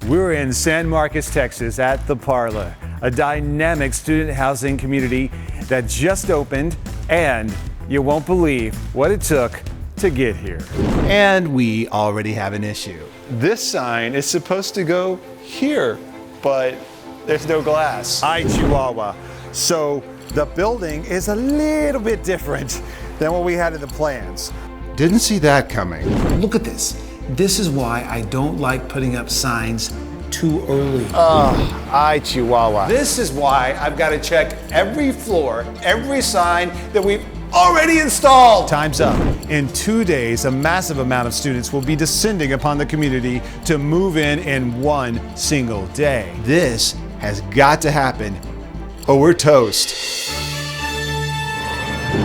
We're in San Marcos, Texas at The Parlor, a dynamic student housing community that just opened, and you won't believe what it took to get here. And we already have an issue. This sign is supposed to go here, but there's no glass. Hi, Chihuahua. So the building is a little bit different than what we had in the plans. Didn't see that coming. Look at this. This is why I don't like putting up signs too early. Hi, Chihuahua. This is why I've got to check every floor, every sign that we've already installed. Time's up. In 2 days, a massive amount of students will be descending upon the community to move in one single day. This has got to happen, or we're toast.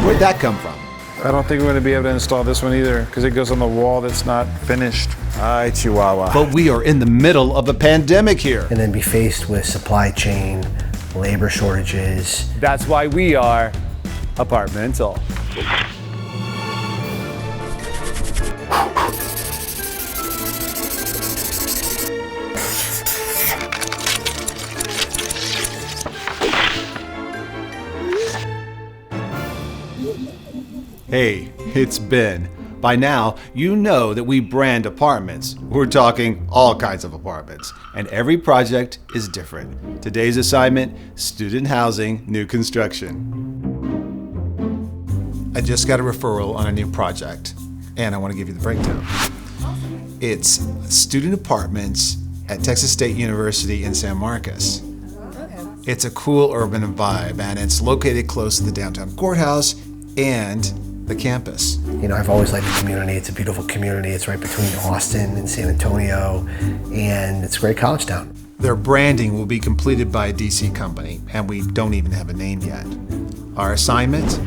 Where'd that come from? I don't think we're going to be able to install this one either because it goes on the wall that's not finished. Hi, Chihuahua. But we are in the middle of a pandemic here. And then be faced with supply chain, labor shortages. That's why we are Apartmental. Hey, it's Ben. By now, you know that we brand apartments. We're talking all kinds of apartments, and every project is different. Today's assignment, student housing, new construction. I just got a referral on a new project, and I want to give you the breakdown. It's student apartments at Texas State University in San Marcos. It's a cool urban vibe, and it's located close to the downtown courthouse and the campus. You know, I've always liked the community. It's a beautiful community. It's right between Austin and San Antonio, and it's a great college town. Their branding will be completed by a DC company, and we don't even have a name yet. Our assignment,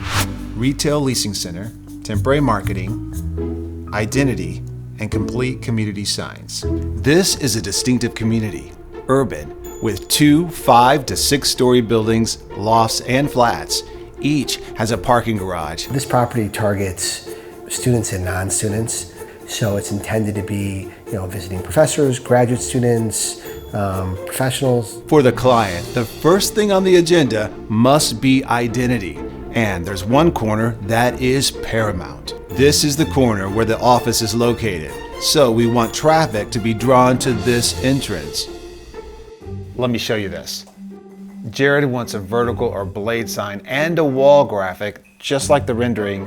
retail leasing center, temporary marketing, identity, and complete community signs. This is a distinctive community, urban, with 2 5 to 6 story buildings, lofts, and flats. Each has a parking garage. This property targets students and non-students, so it's intended to be, visiting professors, graduate students, professionals. For the client, the first thing on the agenda must be identity. And there's one corner that is paramount. This is the corner where the office is located. So we want traffic to be drawn to this entrance. Let me show you this. Jared wants a vertical or blade sign and a wall graphic, just like the rendering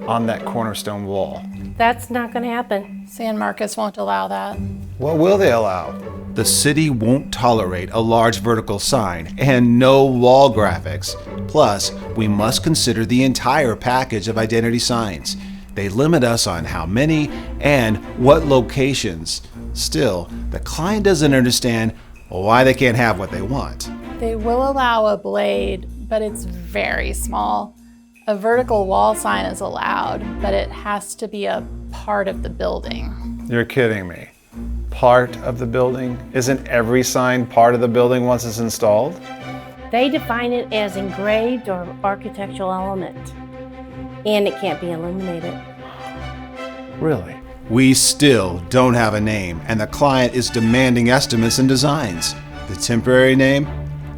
on that cornerstone wall. That's not going to happen. San Marcos won't allow that. What will they allow? The city won't tolerate a large vertical sign and no wall graphics. Plus, we must consider the entire package of identity signs. They limit us on how many and what locations. Still, the client doesn't understand why they can't have what they want. They will allow a blade, but it's very small. A vertical wall sign is allowed, but it has to be a part of the building. You're kidding me. Part of the building? Isn't every sign part of the building once it's installed? They define it as engraved or architectural element, and it can't be illuminated. Really? We still don't have a name, and the client is demanding estimates and designs. The temporary name?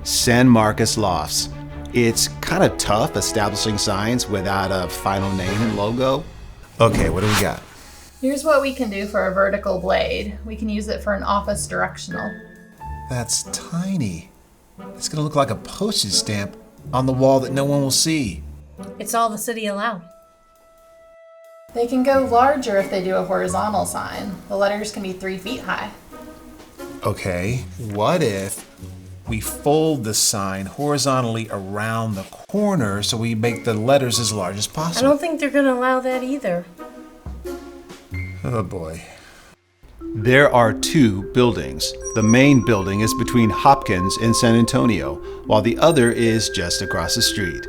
San Marcos Lofts. It's kind of tough establishing signs without a final name and logo. Okay, what do we got? Here's what we can do for a vertical blade. We can use it for an office directional. That's tiny. It's gonna look like a postage stamp on the wall that no one will see. It's all the city allowed. They can go larger if they do a horizontal sign. The letters can be 3 feet high. Okay, what if we fold the sign horizontally around the corner so we make the letters as large as I possible? don't think they're going to allow that either. Oh boy. There are 2 buildings. The main building is between Hopkins and San Antonio, while the other is just across the street.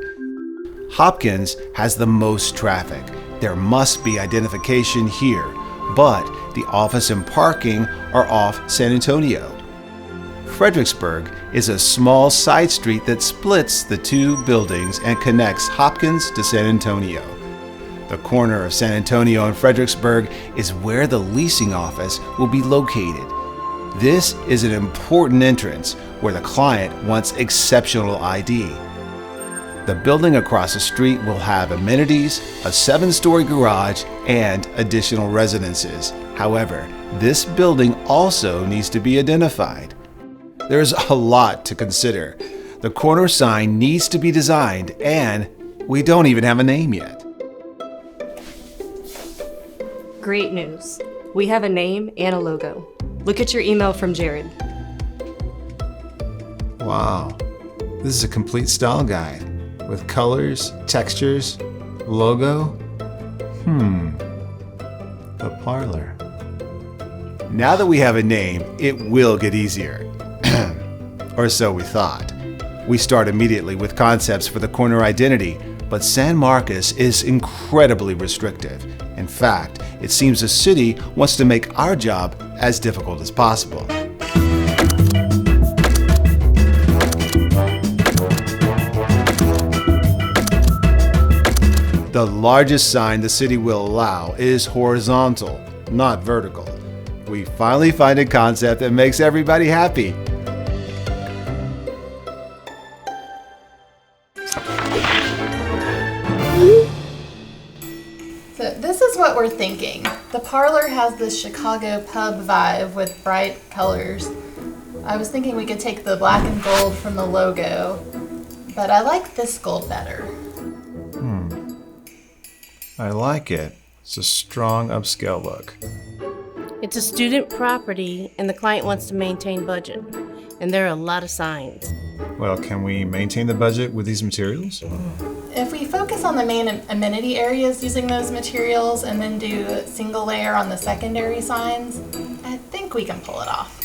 Hopkins has the most traffic. There must be identification here, but the office and parking are off San Antonio. Fredericksburg is a small side street that splits the 2 buildings and connects Hopkins to San Antonio. The corner of San Antonio and Fredericksburg is where the leasing office will be located. This is an important entrance where the client wants exceptional ID. The building across the street will have amenities, a 7-story garage, and additional residences. However, this building also needs to be identified. There's a lot to consider. The corner sign needs to be designed, and we don't even have a name yet. Great news. We have a name and a logo. Look at your email from Jared. Wow, this is a complete style guide with colors, textures, logo. The parlor. Now that we have a name, it will get easier. Or so we thought. We start immediately with concepts for the corner identity, but San Marcos is incredibly restrictive. In fact, it seems the city wants to make our job as difficult as possible. The largest sign the city will allow is horizontal, not vertical. We finally find a concept that makes everybody happy. So this is what we're thinking. The parlor has this Chicago pub vibe with bright colors. I was thinking we could take the black and gold from the logo, but I like this gold better. I like it. It's a strong upscale look. It's a student property and the client wants to maintain budget. And there are a lot of signs. Well, can we maintain the budget with these materials? If we focus on the main amenity areas using those materials and then do single layer on the secondary signs, I think we can pull it off.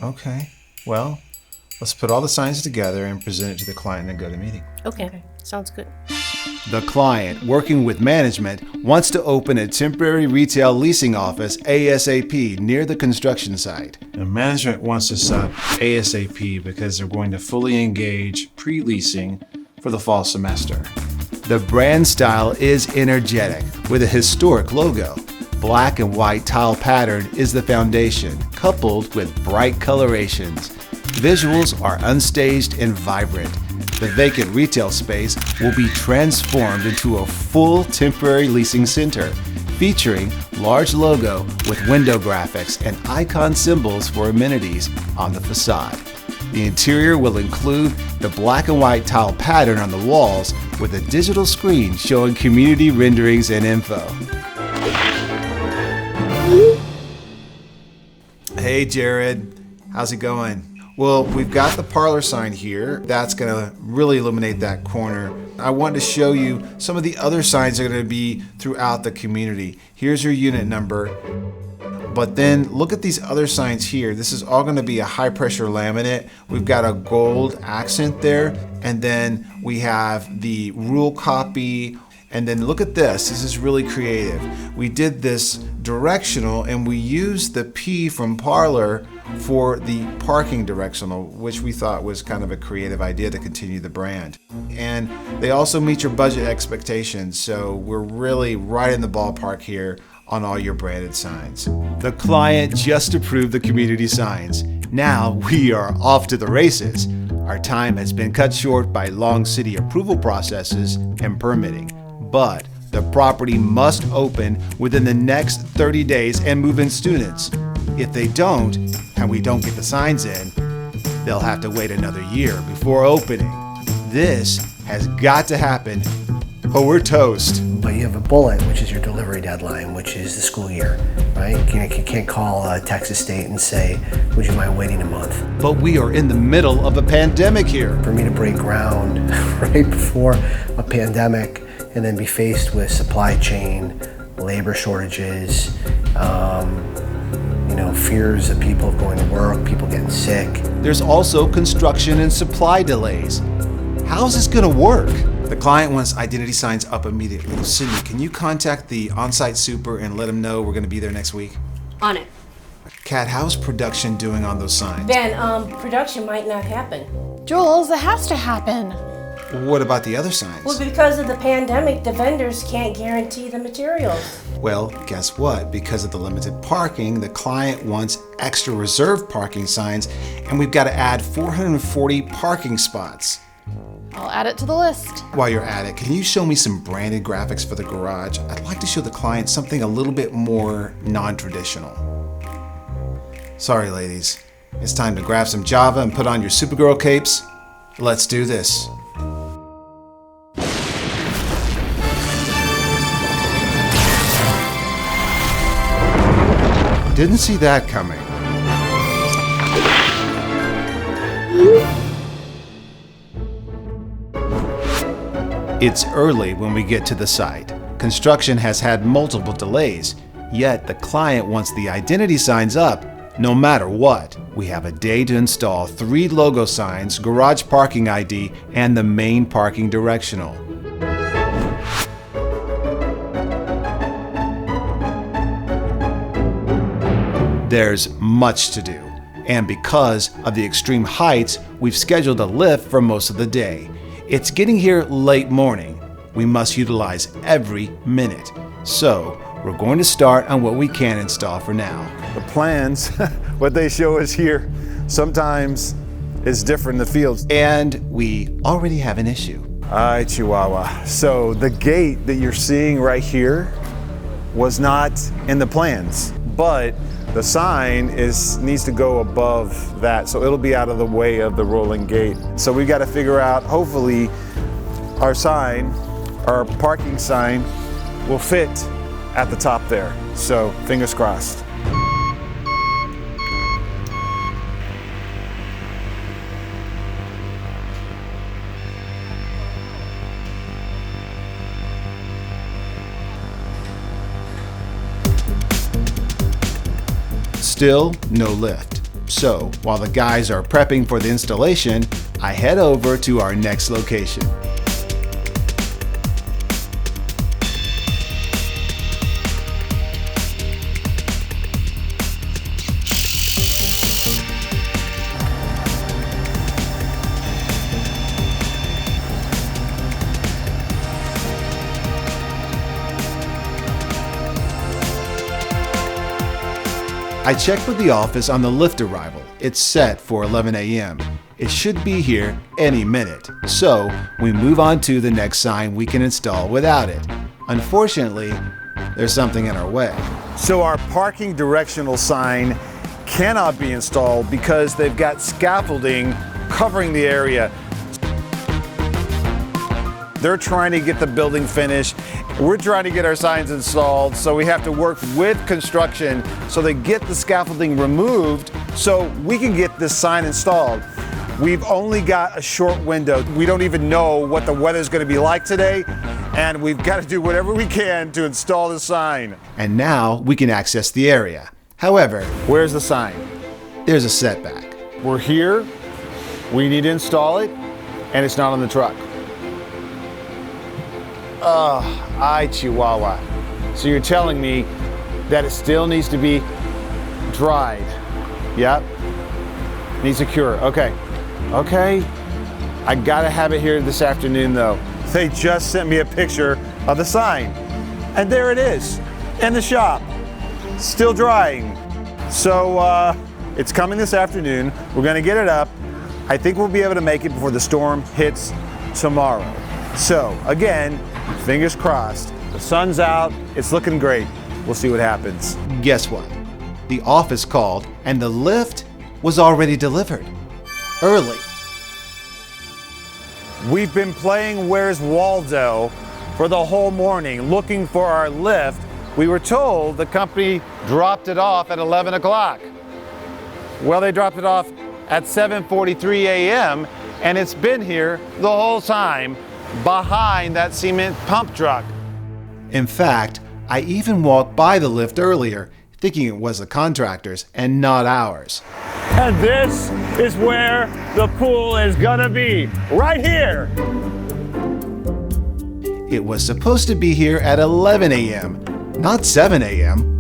Okay. Well, let's put all the signs together and present it to the client in a go-to-meeting. Okay, sounds good. The client, working with management, wants to open a temporary retail leasing office ASAP near the construction site. And management wants this up ASAP because they're going to fully engage pre-leasing for the fall semester. The brand style is energetic with a historic logo. Black and white tile pattern is the foundation, coupled with bright colorations. Visuals are unstaged and vibrant. The vacant retail space will be transformed into a full temporary leasing center, featuring large logo with window graphics and icon symbols for amenities on the facade. The interior will include the black and white tile pattern on the walls with a digital screen showing community renderings and info. Hey Jared, how's it going? Well, we've got the parlor sign here. That's gonna really illuminate that corner. I wanted to show you some of the other signs that are gonna be throughout the community. Here's your unit number. But then look at these other signs here. This is all gonna be a high pressure laminate. We've got a gold accent there. And then we have the rule copy. And then look at this. This is really creative. We did this directional and we used the P from parlor for the parking directional, which we thought was kind of a creative idea to continue the brand. And they also meet your budget expectations. So we're really right in the ballpark here on all your branded signs. The client just approved the community signs. Now we are off to the races. Our time has been cut short by long city approval processes and permitting. But the property must open within the next 30 days and move in students. If they don't, and we don't get the signs in, they'll have to wait another year before opening. This has got to happen, or we're toast. But you have a bullet, which is your delivery deadline, which is the school year, right? You can't call Texas State and say, would you mind waiting a month? But we are in the middle of a pandemic here. For me to break ground right before a pandemic and then be faced with supply chain, labor shortages, fears of people going to work, people getting sick. There's also construction and supply delays. How's this gonna work? The client wants identity signs up immediately. Sydney, can you contact the on-site super and let them know we're gonna be there next week? On it. Kat, how's production doing on those signs? Ben, production might not happen. Jules, it has to happen. What about the other signs? Well, because of the pandemic, the vendors can't guarantee the materials. Well, guess what? Because of the limited parking, the client wants extra reserved parking signs, and we've got to add 440 parking spots. I'll add it to the list. While you're at it, can you show me some branded graphics for the garage? I'd like to show the client something a little bit more non-traditional. Sorry, ladies. It's time to grab some Java and put on your Supergirl capes. Let's do this. Didn't see that coming. It's early when we get to the site. Construction has had multiple delays, yet the client wants the identity signs up no matter what. We have a day to install 3 logo signs, garage parking ID, and the main parking directional. There's much to do, and because of the extreme heights, we've scheduled a lift for most of the day. It's getting here late morning. We must utilize every minute. So we're going to start on what we can install for now. The plans, what they show us here, sometimes is different in the fields. And we already have an issue. Hi, Chihuahua. So the gate that you're seeing right here was not in the plans, but the sign needs to go above that, so it'll be out of the way of the rolling gate. So we got to figure out, hopefully, our sign, our parking sign, will fit at the top there. So fingers crossed. Still no lift. So while the guys are prepping for the installation, I head over to our next location. I checked with the office on the lift arrival. It's set for 11 a.m. It should be here any minute. So we move on to the next sign we can install without it. Unfortunately, there's something in our way. So our parking directional sign cannot be installed because they've got scaffolding covering the area. They're trying to get the building finished. We're trying to get our signs installed, so we have to work with construction so they get the scaffolding removed so we can get this sign installed. We've only got a short window. We don't even know what the weather's going to be like today, and we've got to do whatever we can to install the sign. And now we can access the area. However, where's the sign? There's a setback. We're here, we need to install it, and it's not on the truck. Ay, Chihuahua. So you're telling me that it still needs to be dried? Yep. Needs a cure. Okay. Okay. I gotta have it here this afternoon though. They just sent me a picture of the sign. And there it is, in the shop. Still drying. So it's coming this afternoon. We're gonna get it up. I think we'll be able to make it before the storm hits tomorrow. So again, fingers crossed. The sun's out, it's looking great. We'll see what happens. Guess what? The office called and the lift was already delivered. Early. We've been playing Where's Waldo for the whole morning, looking for our lift. We were told the company dropped it off at 11 o'clock. Well, they dropped it off at 7:43 a.m. and it's been here the whole time behind that cement pump truck. In fact, I even walked by the lift earlier, thinking it was the contractors and not ours. And this is where the pool is gonna be, right here. It was supposed to be here at 11 a.m., not 7 a.m.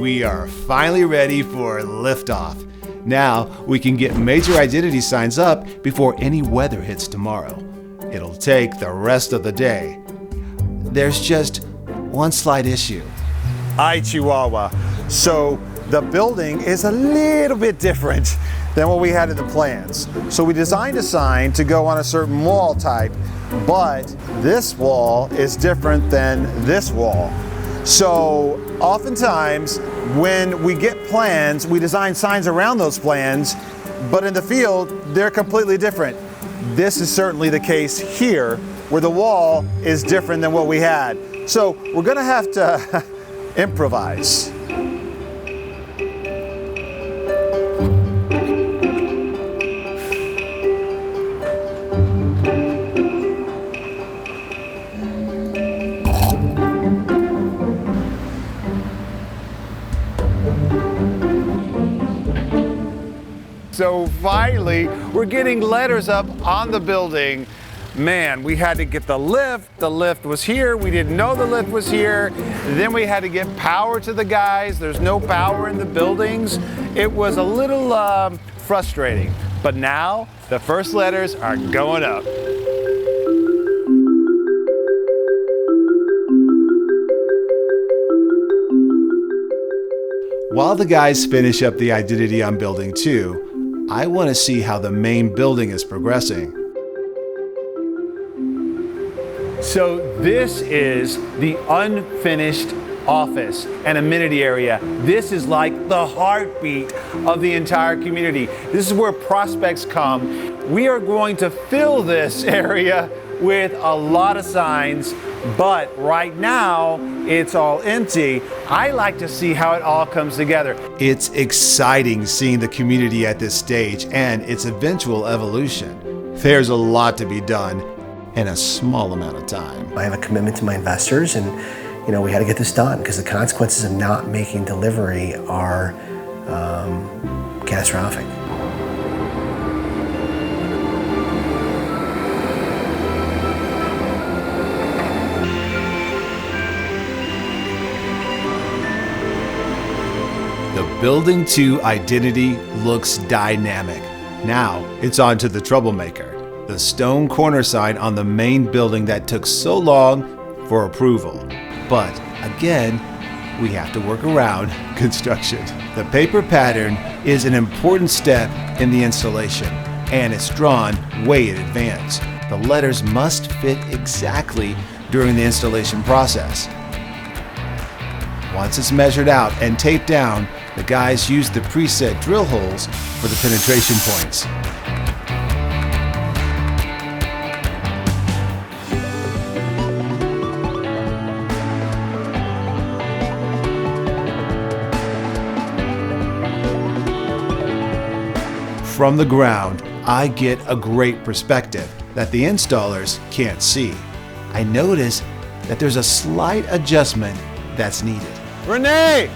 we are finally ready for liftoff. Now we can get major identity signs up before any weather hits tomorrow. It'll take the rest of the day. There's just one slight issue. Hi, Chihuahua. So the building is a little bit different than what we had in the plans. So we designed a sign to go on a certain wall type, but this wall is different than this wall. So oftentimes when we get plans, we design signs around those plans, but in the field, they're completely different. This is certainly the case here, where the wall is different than what we had. So we're gonna have to improvise. So finally, we're getting letters up on the building. Man, we had to get the lift. The lift was here. We didn't know the lift was here. Then we had to get power to the guys. There's no power in the buildings. It was a little frustrating. But now, the first letters are going up. While the guys finish up the identity on building 2, I want to see how the main building is progressing. So this is the unfinished office and amenity area. This is like the heartbeat of the entire community. This is where prospects come. We are going to fill this area with a lot of signs, but right now it's all empty. I like to see how it all comes together. It's exciting seeing the community at this stage and its eventual evolution. There's a lot to be done in a small amount of time. I have a commitment to my investors, and we had to get this done because the consequences of not making delivery are catastrophic. The Building 2 identity looks dynamic. Now it's on to the troublemaker, the stone corner sign on the main building that took so long for approval. But again, we have to work around construction. The paper pattern is an important step in the installation, and it's drawn way in advance. The letters must fit exactly during the installation process. Once it's measured out and taped down, the guys use the preset drill holes for the penetration points. From the ground, I get a great perspective that the installers can't see. I notice that there's a slight adjustment that's needed. Renee,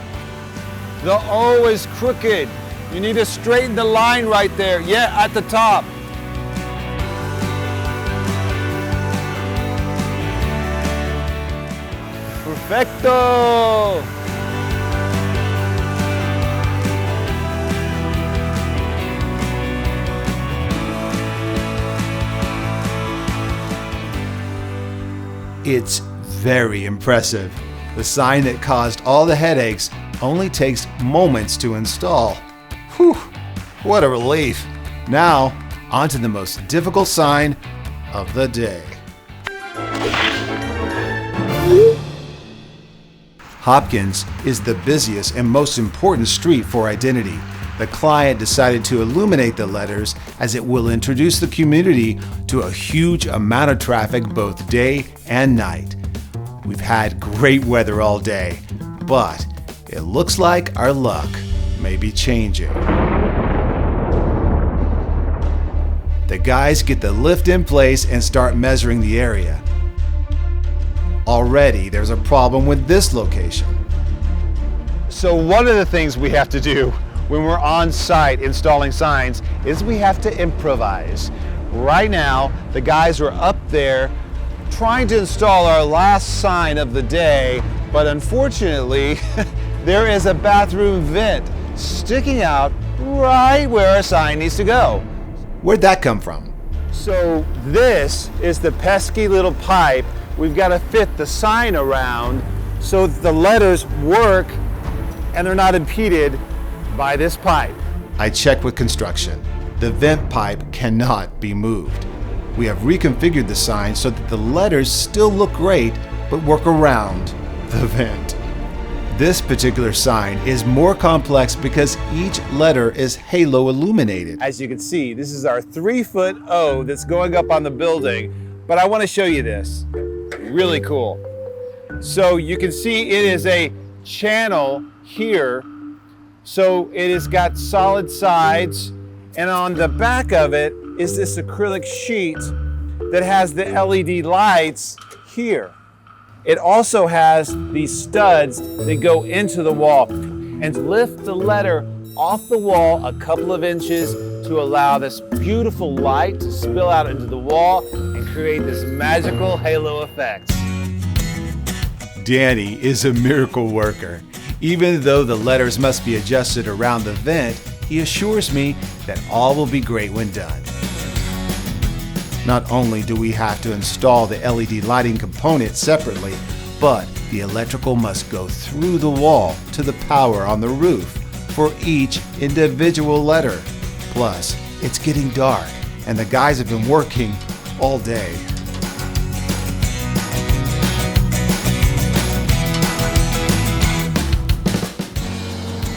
the O is crooked. You need to straighten the line right there. Yeah, at the top. Perfecto. It's very impressive. The sign that caused all the headaches only takes moments to install. Whew, what a relief. Now, on to the most difficult sign of the day. Hopkins is the busiest and most important street for identity. The client decided to illuminate the letters as it will introduce the community to a huge amount of traffic both day and night. We've had great weather all day, but it looks like our luck may be changing. The guys get the lift in place and start measuring the area. Already there's a problem with this location. So one of the things we have to do when we're on site installing signs is we have to improvise. Right now, the guys are up there trying to install our last sign of the day, but unfortunately, there is a bathroom vent sticking out right where a sign needs to go. Where'd that come from? So this is the pesky little pipe we've got to fit the sign around so that the letters work and they're not impeded by this pipe. I checked with construction. The vent pipe cannot be moved. We have reconfigured the sign so that the letters still look great, but work around the vent. This particular sign is more complex because each letter is halo illuminated. As you can see, this is our 3-foot O that's going up on the building, but I want to show you this. Really cool. So you can see it is a channel here. So it has got solid sides, and on the back of it is this acrylic sheet that has the LED lights here. It also has these studs that go into the wall and lift the letter off the wall a couple of inches to allow this beautiful light to spill out into the wall and create this magical halo effect. Danny is a miracle worker. Even though the letters must be adjusted around the vent, he assures me that all will be great when done. Not only do we have to install the LED lighting component separately, but the electrical must go through the wall to the power on the roof for each individual letter. Plus, it's getting dark and the guys have been working all day.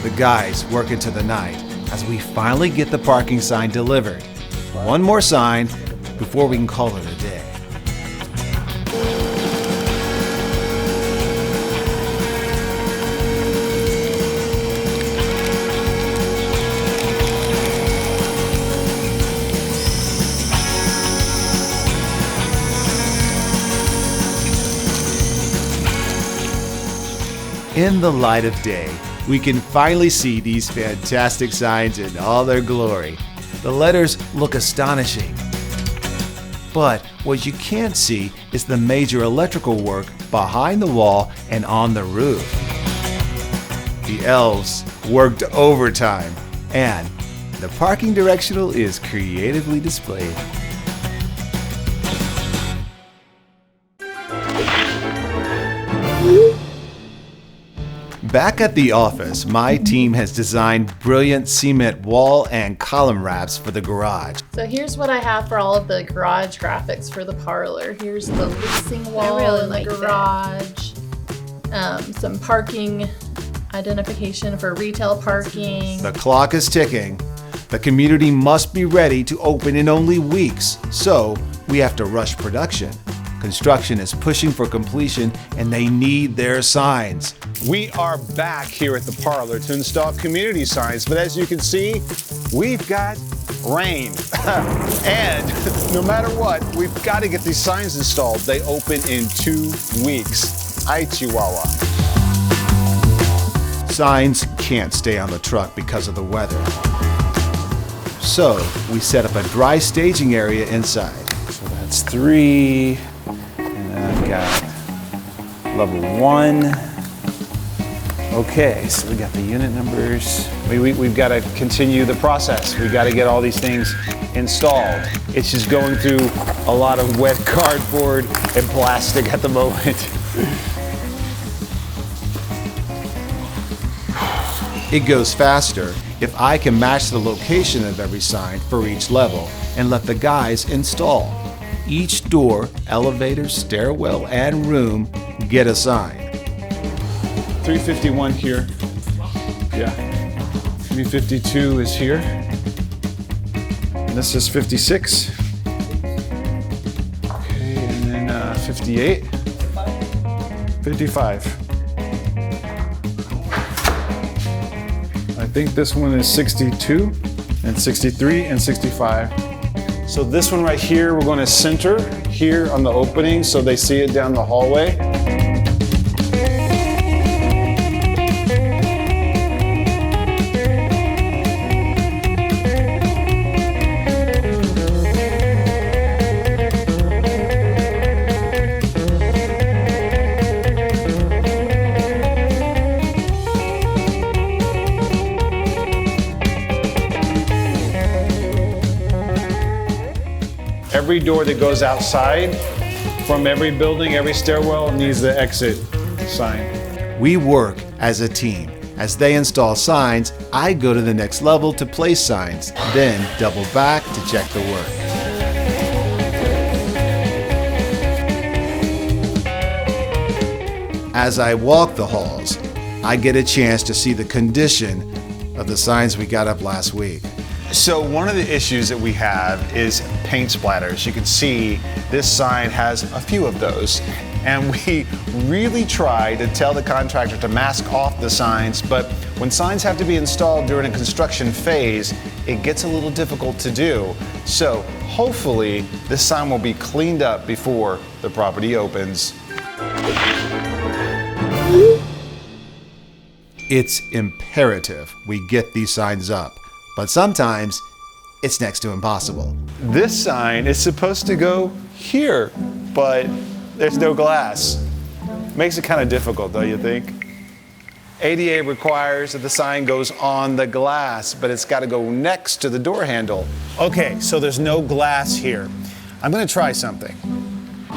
The guys work into the night as we finally get the parking sign delivered. One more sign before we can call it a day. In the light of day, we can finally see these fantastic signs in all their glory. The letters look astonishing. But what you can't see is the major electrical work behind the wall and on the roof. The elves worked overtime, and the parking directional is creatively displayed. Back at the office, my team has designed brilliant cement wall and column wraps for the garage. So here's what I have for all of the garage graphics for the parlor. Here's the leasing wall in the garage, some parking identification for retail parking. The clock is ticking. The community must be ready to open in only weeks, so we have to rush production. Construction is pushing for completion and they need their signs. We are back here at the parlor to install community signs, but as you can see, we've got rain. And no matter what, we've got to get these signs installed. They open in 2 weeks. Hi, Chihuahua. Signs can't stay on the truck because of the weather. So we set up a dry staging area inside. So that's 3, and I've got level 1. Okay, so we got the unit numbers. We've got to continue the process. We've got to get all these things installed. It's just going through a lot of wet cardboard and plastic at the moment. It goes faster if I can match the location of every sign for each level and let the guys install. Each door, elevator, stairwell, and room get a sign. 351 here. Yeah. 352 is here. And this is 56. Okay, and then 58. 55. I think this one is 62, and 63, and 65. So this one right here, we're going to center here on the opening so they see it down the hallway. every door that goes outside from every building, every stairwell needs the exit sign. We work as a team. As they install signs, I go to the next level to place signs, then double back to check the work. As I walk the halls, I get a chance to see the condition of the signs we got up last week. So one of the issues that we have is paint splatters. You can see this sign has a few of those. And we really try to tell the contractor to mask off the signs, but when signs have to be installed during a construction phase, it gets a little difficult to do. So hopefully this sign will be cleaned up before the property opens. It's imperative we get these signs up, but sometimes it's next to impossible. This sign is supposed to go here, but there's no glass. Makes it kind of difficult, don't you think? ADA requires that the sign goes on the glass, but it's got to go next to the door handle. Okay, so there's no glass here. I'm going to try something.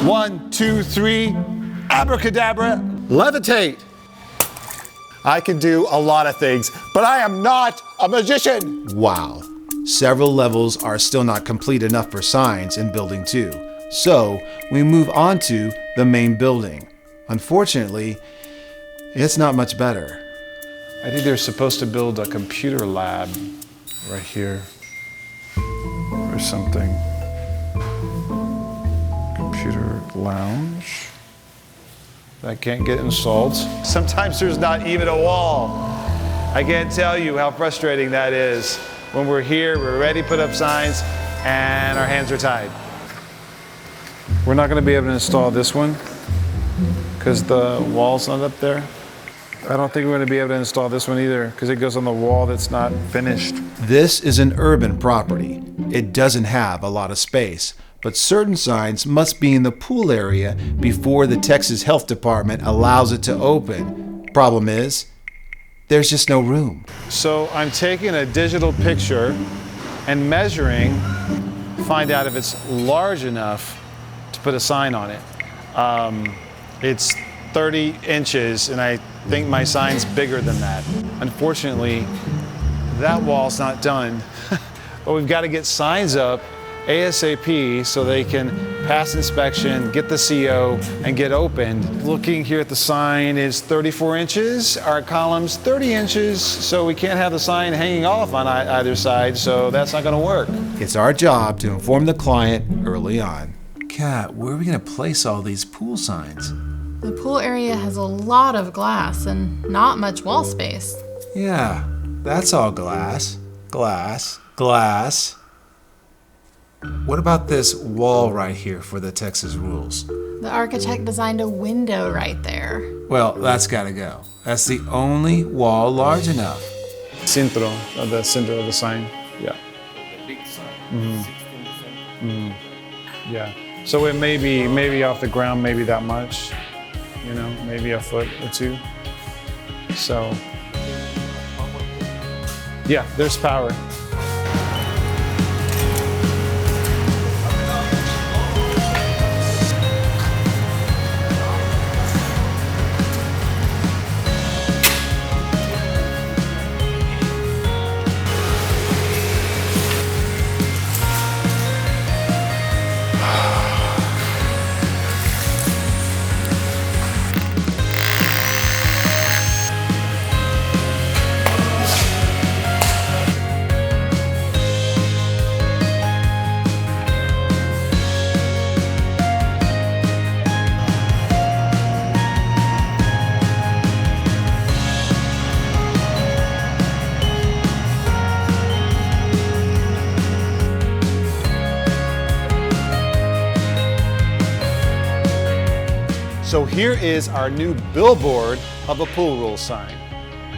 1, 2, 3, abracadabra, levitate. I can do a lot of things, but I am not a magician. Wow. Several levels are still not complete enough for signs in Building 2. So we move on to the main building. Unfortunately, it's not much better. I think they're supposed to build a computer lab right here or something. Computer lounge. That can't get installed. Sometimes there's not even a wall. I can't tell you how frustrating that is. When we're here, we're ready to put up signs, and our hands are tied. We're not going to be able to install this one because the wall's not up there. I don't think we're going to be able to install this one either because it goes on the wall that's not finished. This is an urban property. It doesn't have a lot of space, but certain signs must be in the pool area before the Texas Health Department allows it to open. Problem is, there's just no room. So I'm taking a digital picture and measuring to find out if it's large enough to put a sign on it. It's 30 inches and I think my sign's bigger than that. Unfortunately, that wall's not done, but we've got to get signs up ASAP so they can pass inspection, get the CO, and get opened. Looking here at the sign is 34 inches. Our column's 30 inches, so we can't have the sign hanging off on either side, so that's not going to work. It's our job to inform the client early on. Kat, where are we going to place all these pool signs? The pool area has a lot of glass and not much wall space. Yeah, that's all glass. Glass. Glass. What about this wall right here for the Texas rules? The architect designed a window right there. Well, that's gotta go. That's the only wall large enough. Centro, the center of the sign. Yeah. The big sign. Yeah. So it may be maybe off the ground, maybe that much. You know, maybe a foot or two. So, yeah, there's power. So here is our new billboard of a pool rule sign.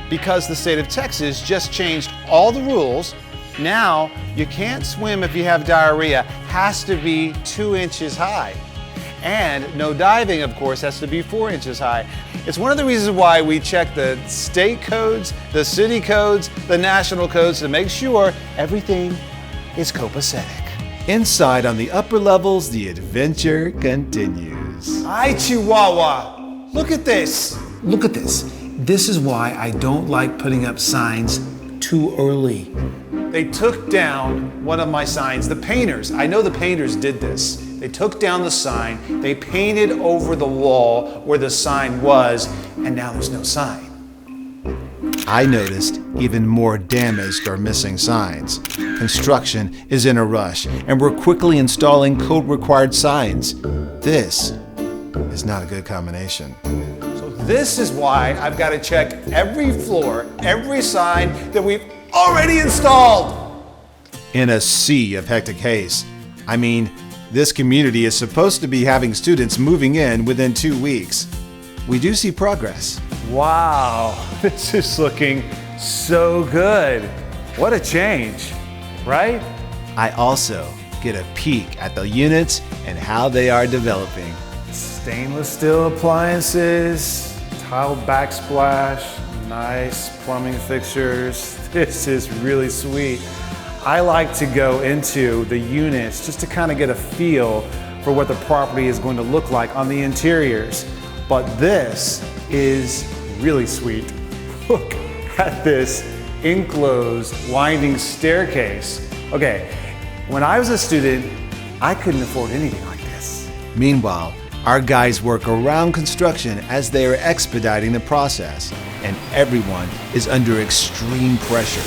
Because the state of Texas just changed all the rules, now you can't swim if you have diarrhea, has to be 2 inches high. And no diving, of course, has to be 4 inches high. It's one of the reasons why we check the state codes, the city codes, the national codes to make sure everything is copacetic. Inside on the upper levels, the adventure continues. Hi, Chihuahua. Look at this. Look at this. This is why I don't like putting up signs too early. They took down one of my signs. The painters, I know the painters did this. They took down the sign, they painted over the wall where the sign was, and now there's no sign. I noticed even more damaged or missing signs. Construction is in a rush, and we're quickly installing code-required signs. This is not a good combination. So this is why I've got to check every floor, every sign that we've already installed. In a sea of hectic haste. I mean, this community is supposed to be having students moving in within 2 weeks. We do see progress. Wow, this is looking so good. What a change, right? I also get a peek at the units and how they are developing. Stainless steel appliances, tile backsplash, nice plumbing fixtures. This is really sweet. I like to go into the units just to kind of get a feel for what the property is going to look like on the interiors. But this is really sweet. Look at this enclosed winding staircase. Okay, when I was a student, I couldn't afford anything like this. Meanwhile, our guys work around construction as they are expediting the process, and everyone is under extreme pressure.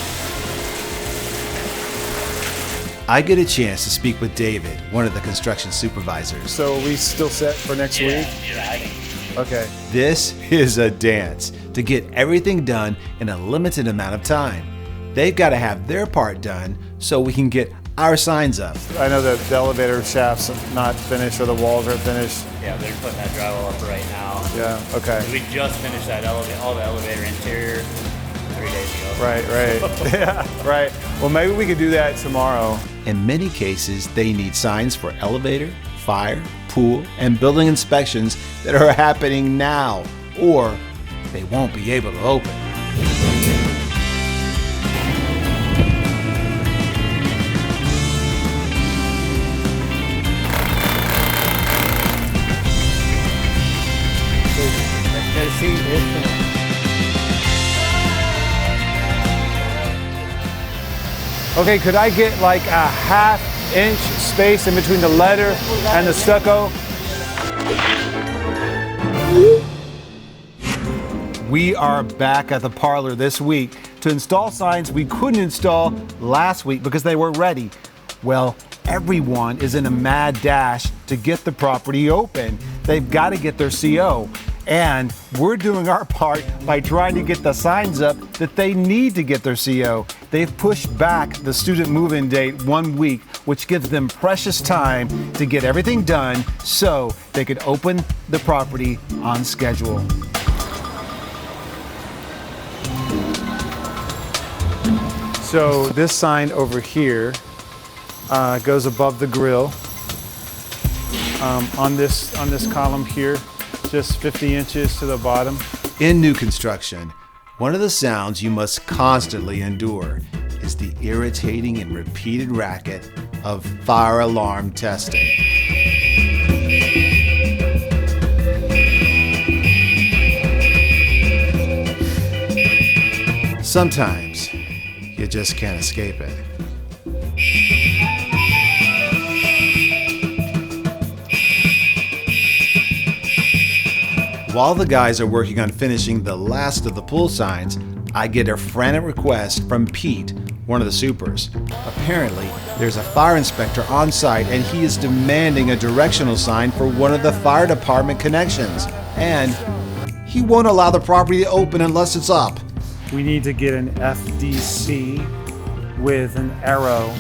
I get a chance to speak with David, one of the construction supervisors. So are we still set for next week? Yeah, I think. Okay. This is a dance to get everything done in a limited amount of time. They've got to have their part done so we can get our signs up. I know that the elevator shaft's not finished or the walls are finished. Yeah, they're putting that drywall up right now. Yeah, okay. We just finished that all the elevator interior 3 days ago. Right. Yeah, right. Well, maybe we could do that tomorrow. In many cases, they need signs for elevator, fire, pool, and building inspections that are happening now, or they won't be able to open. Okay, could I get like a ½ inch space in between the letter and the stucco? We are back at the parlor this week to install signs we couldn't install last week because they weren't ready. Well, everyone is in a mad dash to get the property open. They've got to get their CO. And we're doing our part by trying to get the signs up that they need to get their CO. They've pushed back the student move-in date 1 week, which gives them precious time to get everything done so they could open the property on schedule. So this sign over here goes above the grill on this column here. Just 50 inches to the bottom. In new construction, one of the sounds you must constantly endure is the irritating and repeated racket of fire alarm testing. Sometimes you just can't escape it. While the guys are working on finishing the last of the pool signs, I get a frantic request from Pete, one of the supers. Apparently, there's a fire inspector on site and he is demanding a directional sign for one of the fire department connections. And he won't allow the property to open unless it's up. We need to get an FDC with an arrow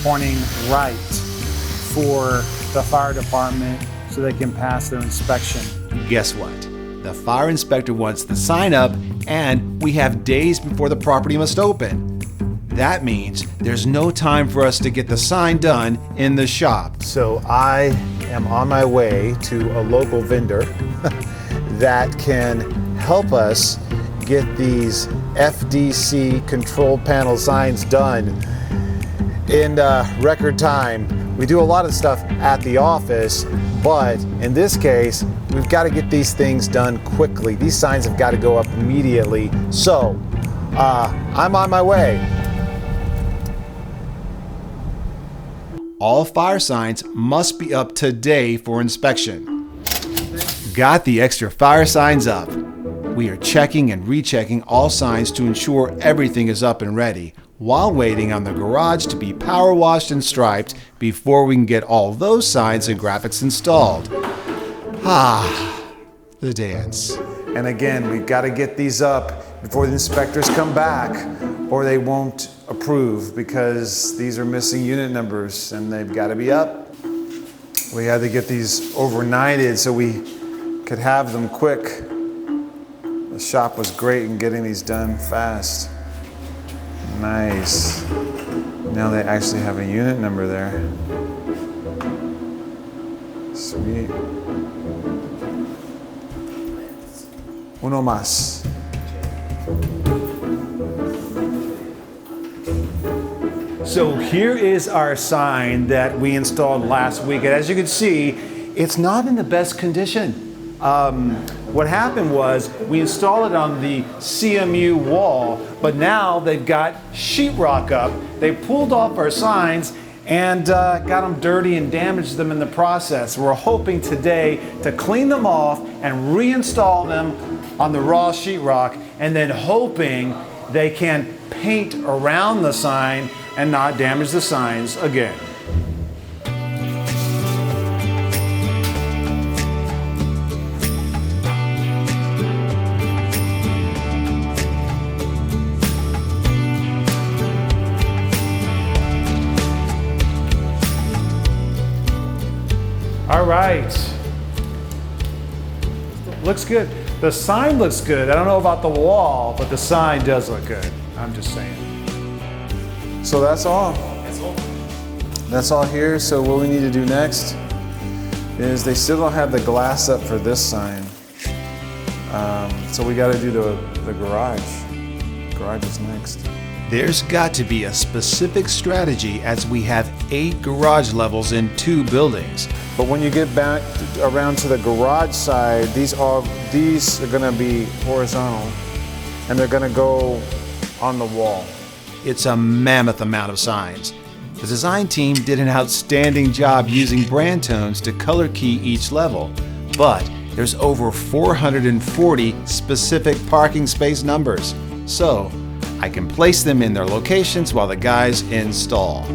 pointing right for the fire department so they can pass their inspection. Guess what? The fire inspector wants the sign up, and we have days before the property must open. That means there's no time for us to get the sign done in the shop. So I am on my way to a local vendor that can help us get these FDC control panel signs done in record time. We do a lot of stuff at the office, but in this case, we've got to get these things done quickly. These signs have got to go up immediately. So, I'm on my way. All fire signs must be up today for inspection. Got the extra fire signs up. We are checking and rechecking all signs to ensure everything is up and ready, while waiting on the garage to be power washed and striped before we can get all those signs and graphics installed. The dance. And again, we've got to get these up before the inspectors come back, or they won't approve because these are missing unit numbers and they've got to be up. We had to get these overnighted so we could have them quick. The shop was great in getting these done fast. Nice. Now they actually have a unit number there. Sweet. Uno más. So here is our sign that we installed last week. And as you can see, it's not in the best condition. What happened was we installed it on the CMU wall, but now they've got sheetrock up. They pulled off our signs and got them dirty and damaged them in the process. We're hoping today to clean them off and reinstall them on the raw sheetrock, and then hoping they can paint around the sign and not damage the signs again. All right. Looks good. The sign looks good. I don't know about the wall, but the sign does look good. I'm just saying. So that's all. That's all here. So what we need to do next is they still don't have the glass up for this sign. So we got to do the garage. Garage is next. There's got to be a specific strategy as we have 8 garage levels in 2 buildings. But when you get back around to the garage side, these are going to be horizontal and they're going to go on the wall. It's a mammoth amount of signs. The design team did an outstanding job using brand tones to color key each level, but there's over 440 specific parking space numbers. So I can place them in their locations while the guys install.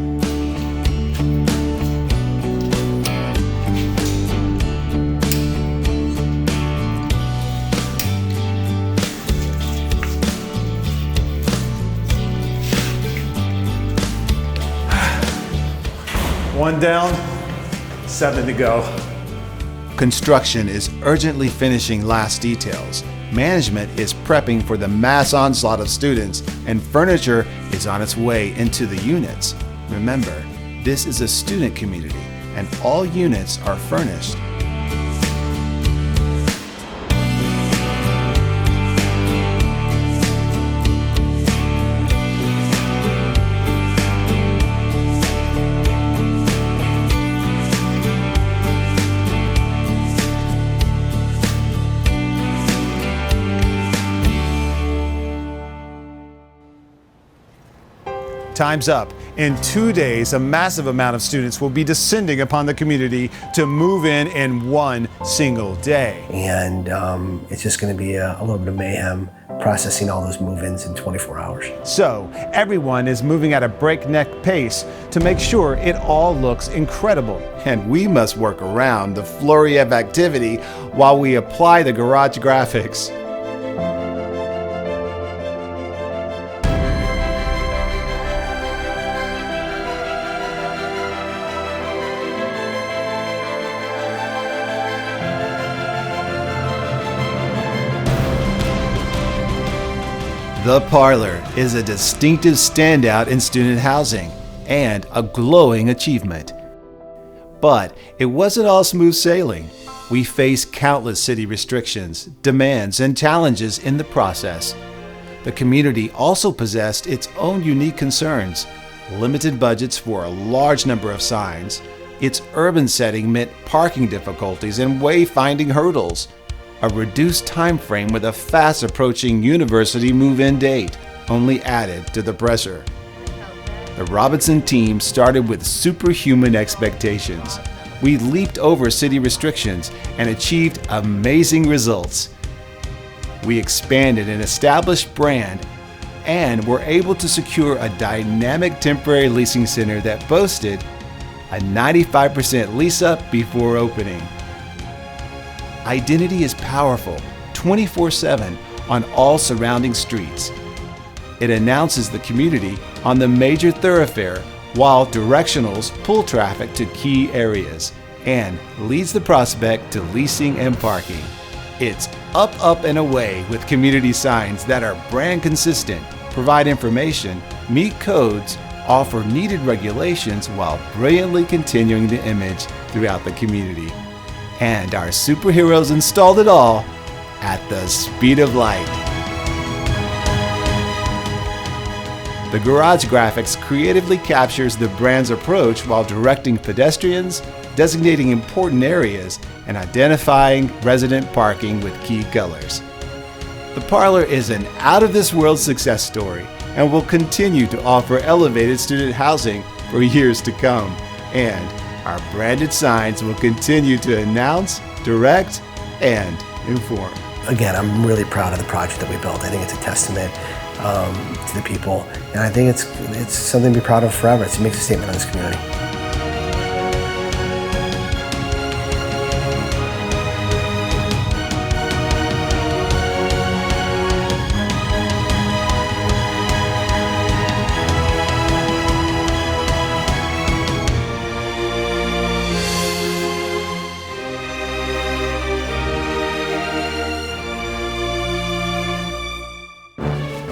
One down, 7 to go. Construction is urgently finishing last details. Management is prepping for the mass onslaught of students, and furniture is on its way into the units. Remember, this is a student community, and all units are furnished. Time's up. In 2 days, a massive amount of students will be descending upon the community to move in one single day. And it's just going to be a little bit of mayhem processing all those move-ins in 24 hours. So everyone is moving at a breakneck pace to make sure it all looks incredible. And we must work around the flurry of activity while we apply the garage graphics. The Parlor is a distinctive standout in student housing and a glowing achievement. But it wasn't all smooth sailing. We faced countless city restrictions, demands, and challenges in the process. The community also possessed its own unique concerns. limited budgets for a large number of signs, its urban setting meant parking difficulties and wayfinding hurdles, a reduced time frame with a fast approaching university move-in date only added to the pressure. The Robinson team started with superhuman expectations. We leaped over city restrictions and achieved amazing results. We expanded an established brand and were able to secure a dynamic temporary leasing center that boasted a 95% lease up before opening. Identity is powerful 24/7 on all surrounding streets. It announces the community on the major thoroughfare while directionals pull traffic to key areas and leads the prospect to leasing and parking. It's up, up, and away with community signs that are brand consistent, provide information, meet codes, offer needed regulations while brilliantly continuing the image throughout the community. And our superheroes installed it all at the speed of light. The garage graphics creatively captures the brand's approach while directing pedestrians, designating important areas, and identifying resident parking with key colors. The Parlor is an out-of-this-world success story and will continue to offer elevated student housing for years to come. And our branded signs will continue to announce, direct, and inform. Again, I'm really proud of the project that we built. I think it's a testament to the people, and I think it's something to be proud of forever. It makes a statement on this community.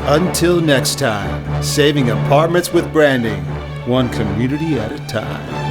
Until next time, saving apartments with branding, one community at a time.